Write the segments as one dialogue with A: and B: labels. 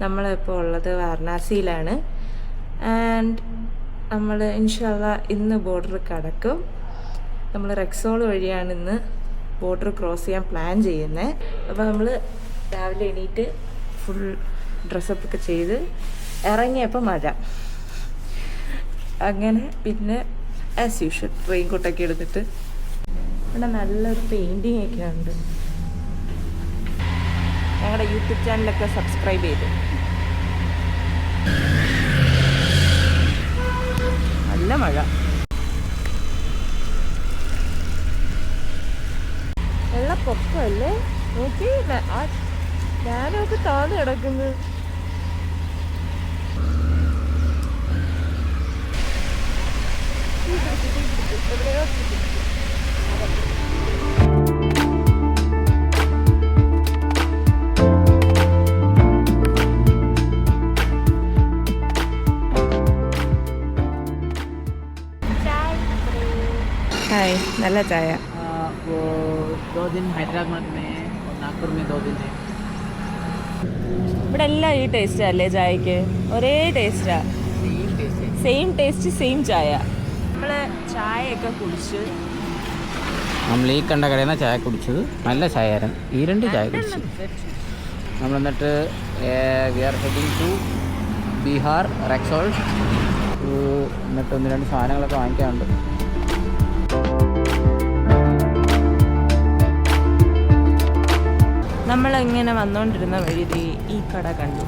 A: നമ്മളിപ്പോൾ ഉള്ളത് വാരണാസിയിലാണ്. ആൻഡ് നമ്മൾ ഇൻഷാല്ലാ ഇന്ന് ബോർഡർ കടക്കും. നമ്മൾ റെക്സോൾ വഴിയാണ് ഇന്ന് ബോർഡർ ക്രോസ് ചെയ്യാൻ പ്ലാൻ ചെയ്യുന്നത്. അപ്പോൾ നമ്മൾ രാവിലെ എണീറ്റ് ഫുൾ ഡ്രസ്സപ്പൊക്കെ ചെയ്ത് ഇറങ്ങിയപ്പോൾ മഴ. അങ്ങനെ പിന്നെ ആസ് യൂഷ്വൽ റെയിൻകോട്ടൊക്കെ എടുത്തിട്ട് ഇവിടെ നല്ലൊരു പെയിൻറ്റിങ് ഒക്കെ ഉണ്ട്. ഞങ്ങളുടെ യൂട്യൂബ് ചാനലൊക്കെ സബ്സ്ക്രൈബ് ചെയ്തു. നല്ല മഴ. വെള്ളപ്പൊക്കമല്ലേ, നോക്കി ഞാനൊക്കെ താന്ന് കിടക്കുന്നു. ഹായ്, നല്ല ചായ.
B: वो 2 दिन हैदराबाद में और नागपुर में 2 दिन है.
A: ഇവിടെ എല്ലാം ഈ ടേസ്റ്റാ അല്ലേ ചായക്ക്? ഒരേ ടേസ്റ്റാ, സെയിം ടേസ്റ്റ് സെയിം ചായ. നമ്മൾ ചായയൊക്കെ കുടിച്ച്
B: നമ്മൾ ഈ കണ്ട കടയിൽ നിന്നാണ് ചായ കുടിച്ചത്. നല്ല ചായ ആയിരുന്നു. ഈ 2 ചായ കുടിച്ചു. നമ്മൾ എന്നിട്ട് we are heading to Bihar Raxaul. എന്നിട്ട് 1-2 സാധനങ്ങളൊക്കെ വാങ്ങിക്കാറുണ്ട്.
A: നമ്മളിങ്ങനെ വന്നുകൊണ്ടിരുന്ന വഴി ഈ കട കണ്ടു.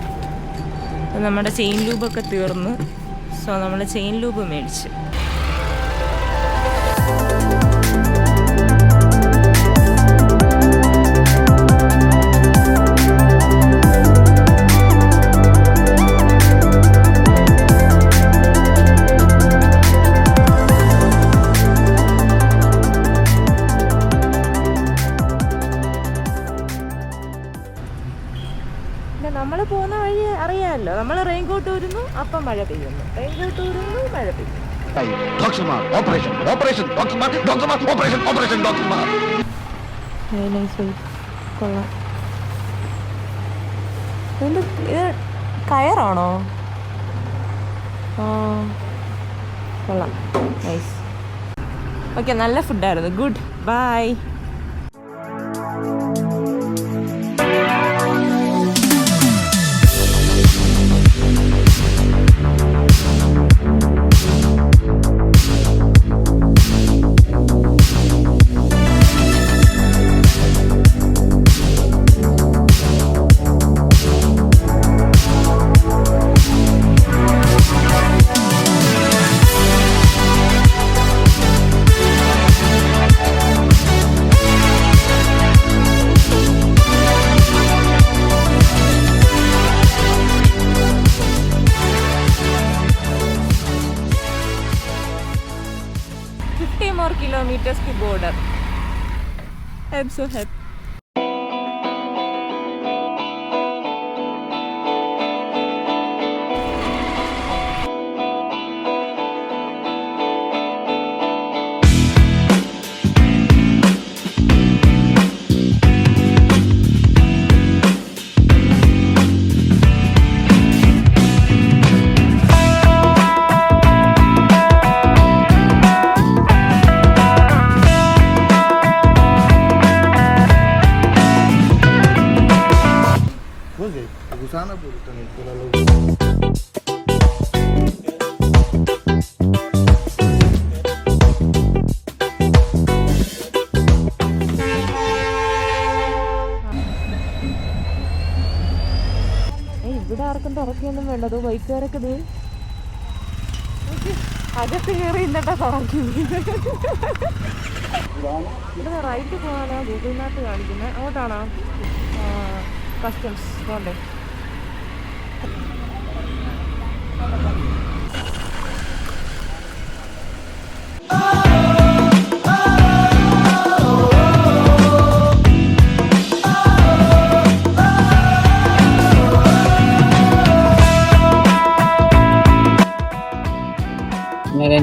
A: നമ്മുടെ ചെയിൻ ലൂബൊക്കെ തീർന്നു. സോ നമ്മൾ ചെയിൻ ലൂബ് മേടിച്ച്. നമ്മൾ പോകുന്ന വഴി അറിയാമല്ലോ. നമ്മൾ റെയിൻകോട്ട് ഊരുന്നു, അപ്പം മഴ പെയ്യുന്നു. റെയിൻകോട്ട് ഊരുന്നു, മഴ പെയ്യുന്നു. കൊള്ളാം. ഇത് കയറാണോ? ആ, കൊള്ളാം, നൈസ്. ഓക്കെ, നല്ല ഫുഡായിരുന്നു. Good bye. more kilometers to border. I'm so happy.
C: Gusana por también por la
A: ഇവിടെ ആർക്കും തുറക്കൊന്നും വേണ്ടത്. വൈറ്റുകാരൊക്കെ അകത്ത് കയറി ഇന്നിട്ടാ തുറക്കുന്നത്. ഇവിടെ റൈറ്റ് പോകാനാ ഗൂഗിൾ മാപ്പ് കാണിക്കുന്നത്. അങ്ങോട്ടാണോ? കസ്റ്റംസ് പോണ്ടേ?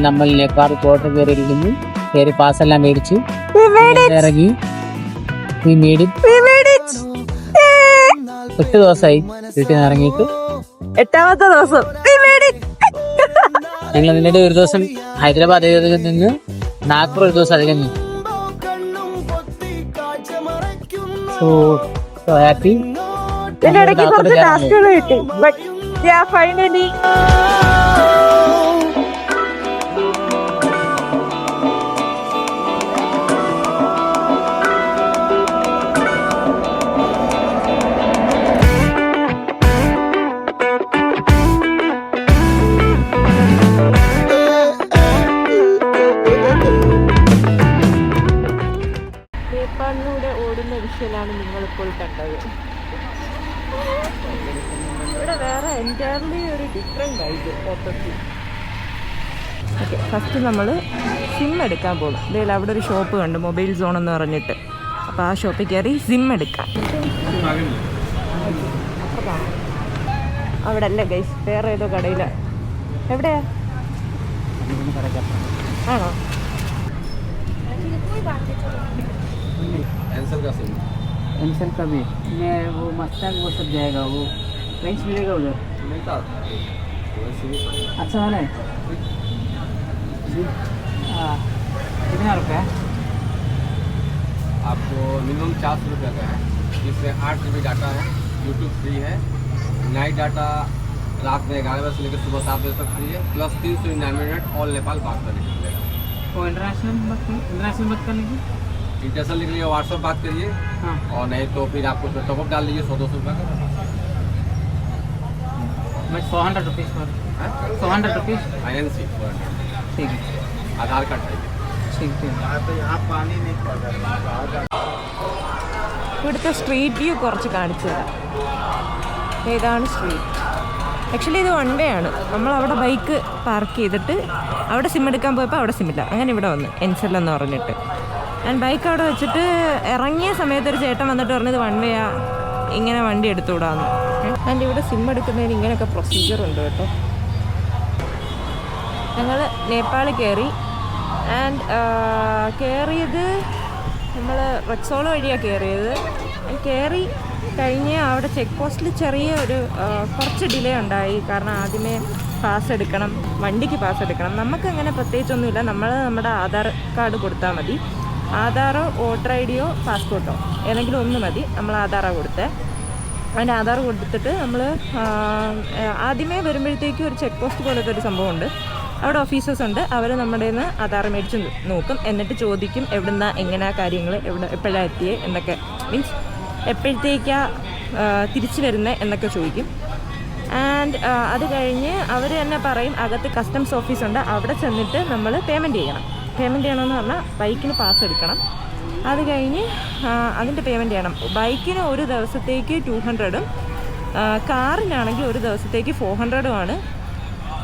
B: നമ്മൾ നേപ്പാൾ ബോർഡർ കയറിയിരിക്കുന്നു. കയറി പാസ്സെല്ലാം മേടിച്ചു ഇറങ്ങി. 8 ദിവസമായി വീട്ടിൽ നിന്ന് ഇറങ്ങിയിട്ട്.
A: 8ാമത്തെ ദിവസം
B: ഞങ്ങൾ എന്നിട്ട് ഒരു ദിവസം ഹൈദരാബാദ് നിന്ന് നാഗ്പൂർ ഒരു ദിവസം അധികം നിന്നു. So happy.
A: ഇതിനിടയ്ക്ക് കുറച്ച് ടാസ്കുകൾ കിട്ടി. ബട്ട് ഫൈനലി നേപ്പാളിലൂടെ ഓടുന്ന വിഷ്വലാണ് നിങ്ങളിപ്പോൾ കണ്ടത്. ഇവിടെ വേറെ എൻറ്റയർലി ഒരു ഡിഫറെൻ്റ് ആയിട്ട് ഫോട്ടോസ്. ഓക്കെ, ഫസ്റ്റ് നമ്മൾ സിം എടുക്കാൻ പോകും. ഇതേലും അവിടെ ഒരു ഷോപ്പ് കണ്ട്, മൊബൈൽ സോൺ എന്ന് പറഞ്ഞിട്ട്. അപ്പോൾ ആ ഷോപ്പിൽ കയറി സിം എടുക്കാം. അവിടെ അല്ല ഗൈസ്, വേറെ ഏതോ കടയിലാണ്. എവിടെയാ? ആണോ?
B: एंसल का भी मैं वो मस्तान वो सब जाएगा, वो रेंज मिलेगा उधर? अच्छा वाला है। हाँ, कितना रुपया?
C: आपको मिनिमम 400 रुपये का है, जिसमें 8 GB डाटा है, यूट्यूब फ्री है, नाइट डाटा रात में 11 बजे से लेकर सुबह 7 बजे तक फ्री है, प्लस 399 मिनट ऑल नेपाल बात करने के लिए।
B: वो इंटरनेशनल बात करने की
C: इंटरनेशनल के लिए व्हाट्सअप बात करिए।
B: हाँ।
C: और नहीं तो फिर आपको टॉपअप डाल लीजिए 100-200 रुपये का।
B: मैं 100 रुपीज़ पर 100 रुपीज़
C: INC 400।
B: ठीक है,
C: आधार कार्ड चाहिए।
B: ठीक है।
A: ഇവിടുത്തെ സ്ട്രീറ്റ് വ്യൂ കുറച്ച് കാണിച്ചു തരാം. ഏതാണ് സ്ട്രീറ്റ്? ആക്ച്വലി ഇത് വൺ വേ ആണ്. നമ്മൾ അവിടെ ബൈക്ക് പാർക്ക് ചെയ്തിട്ട് അവിടെ സിം എടുക്കാൻ പോയപ്പോൾ അവിടെ സിമ്മില്ല. അങ്ങനെ ഇവിടെ വന്നു എൻസെൽ എന്ന് പറഞ്ഞിട്ട്. ഞാൻ ബൈക്ക് അവിടെ വെച്ചിട്ട് ഇറങ്ങിയ സമയത്ത് ഒരു ചേട്ടൻ വന്നിട്ട് പറഞ്ഞത് വൺ വേ ആ, ഇങ്ങനെ വണ്ടി എടുത്തുകൂടാന്ന്. ആൻഡ് ഇവിടെ സിം എടുക്കുന്നതിന് ഇങ്ങനെയൊക്കെ പ്രൊസീജിയർ ഉണ്ട് കേട്ടോ. ഞങ്ങൾ നേപ്പാൾ കയറി. ആൻഡ് കയറിയത് നമ്മൾ റെക്സോൾ വഴിയാണ് കയറിയത്. കയറി കഴിഞ്ഞ് അവിടെ ചെക്ക് പോസ്റ്റിൽ ചെറിയ ഒരു കുറച്ച് ഡിലേ ഉണ്ടായി. കാരണം ആദ്യമേ പാസ് എടുക്കണം, വണ്ടിക്ക് പാസ് എടുക്കണം. നമുക്കങ്ങനെ പ്രത്യേകിച്ചൊന്നുമില്ല. നമ്മൾ നമ്മുടെ ആധാർ കാർഡ് കൊടുത്താൽ മതി. ആധാറോ വോട്ടർ ഐ ഡിയോ പാസ്പോർട്ടോ ഏതെങ്കിലും ഒന്ന് മതി. നമ്മൾ ആധാറാണ് കൊടുത്തത്. അതിൻ്റെ ആധാർ കൊടുത്തിട്ട് നമ്മൾ ആദ്യമേ വരുമ്പോഴത്തേക്കും ഒരു ചെക്ക് പോസ്റ്റ് പോലത്തെ ഒരു സംഭവമുണ്ട്. അവിടെ ഓഫീസേഴ്സ് ഉണ്ട്. അവർ നമ്മുടെ നിന്ന് ആധാർ മേടിച്ച് നോക്കും. എന്നിട്ട് ചോദിക്കും എവിടുന്ന എങ്ങനെയാ കാര്യങ്ങൾ, എപ്പോഴാണ് എത്തിയേ എന്നൊക്കെ, മീൻസ് എപ്പോഴത്തേക്കാണ് തിരിച്ചു വരുന്നത് എന്നൊക്കെ ചോദിക്കും. ആൻഡ് അത് കഴിഞ്ഞ് അവർ തന്നെ പറയും അകത്ത് കസ്റ്റംസ് ഓഫീസുണ്ട്, അവിടെ ചെന്നിട്ട് നമ്മൾ പേയ്മെൻറ്റ് ചെയ്യണം. പേയ്മെൻറ്റ് ചെയ്യണമെന്ന് പറഞ്ഞാൽ ബൈക്കിന് പാസ് എടുക്കണം. അത് കഴിഞ്ഞ് അതിൻ്റെ പേയ്മെൻറ്റ് ചെയ്യണം. ബൈക്കിന് ഒരു ദിവസത്തേക്ക് 200ഉം കാറിനാണെങ്കിൽ ഒരു ദിവസത്തേക്ക് 400ഉമാണ്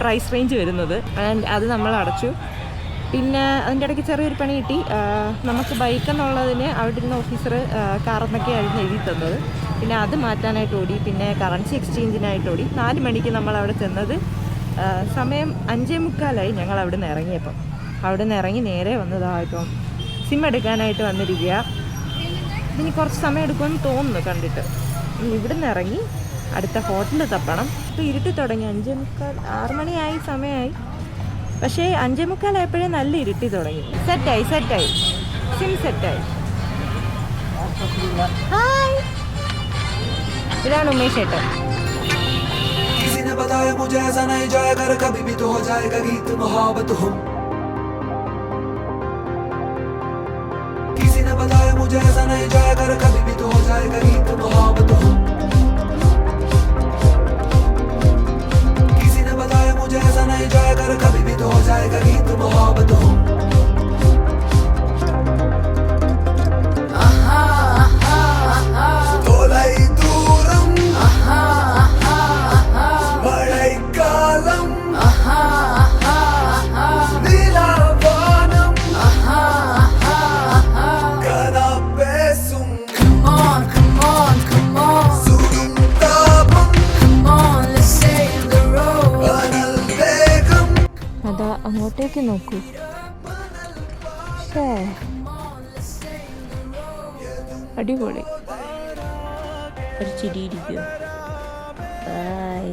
A: പ്രൈസ് റേഞ്ച് വരുന്നത്. ആൻഡ് അത് നമ്മൾ അടച്ചു. പിന്നെ അതിൻ്റെ ഇടയ്ക്ക് ചെറിയൊരു പണി കിട്ടി. നമുക്ക് ബൈക്ക് എന്നുള്ളതിന് അവിടെ ഇരുന്ന ഓഫീസർ കാറെന്നൊക്കെയായിരുന്നു എഴുതി തന്നത്. പിന്നെ അത് മാറ്റാനായിട്ട് ഓടി. പിന്നെ കറൻസി എക്സ്ചേഞ്ചിനായിട്ട് ഓടി. 4 മണിക്ക് നമ്മൾ അവിടെ ചെന്നത്. സമയം 5:45 ഞങ്ങൾ അവിടെ നിന്ന് ഇറങ്ങിയപ്പം. അവിടെ നിന്ന് ഇറങ്ങി നേരെ വന്നതായിപ്പം സിം എടുക്കാനായിട്ട് വന്നിരിക്കുക. ഇനി കുറച്ച് സമയം എടുക്കുമെന്ന് തോന്നുന്നു കണ്ടിട്ട്. ഇവിടെ നിന്ന് ഇറങ്ങി അടുത്ത ഹോട്ടലിൽ തപ്പണം. ഇപ്പോൾ ഇരുട്ടി തുടങ്ങി. 5:45 6 മണിയായി സമയമായി. പക്ഷേ 5:45 ആയപ്പോഴേ നല്ല ഇരുട്ടി തുടങ്ങി. സെറ്റായി സിം സെറ്റായി. ഹായ്, ഇതാണ് ഉമേഷ് ഏട്ടൻ.
D: किसी ने बताया मुझे ऐसा नहीं जाएगा, कभी भी तो हो जाएगा गीत मोहब्बत हम। किसी ने बताया मुझे ऐसा नहीं जाएगा, कभी भी तो हो जाएगा गीत मोहब्बत हम। किसी ने बताया मुझे ऐसा नहीं जाएगा, कभी भी तो हो जाएगा गीत मोहब्बत हम।
A: അങ്ങോട്ടേക്ക് നോക്കൂ. അടിപൊളി. ഒരു ചിരി ഇരിക്കുമോ? ബൈ.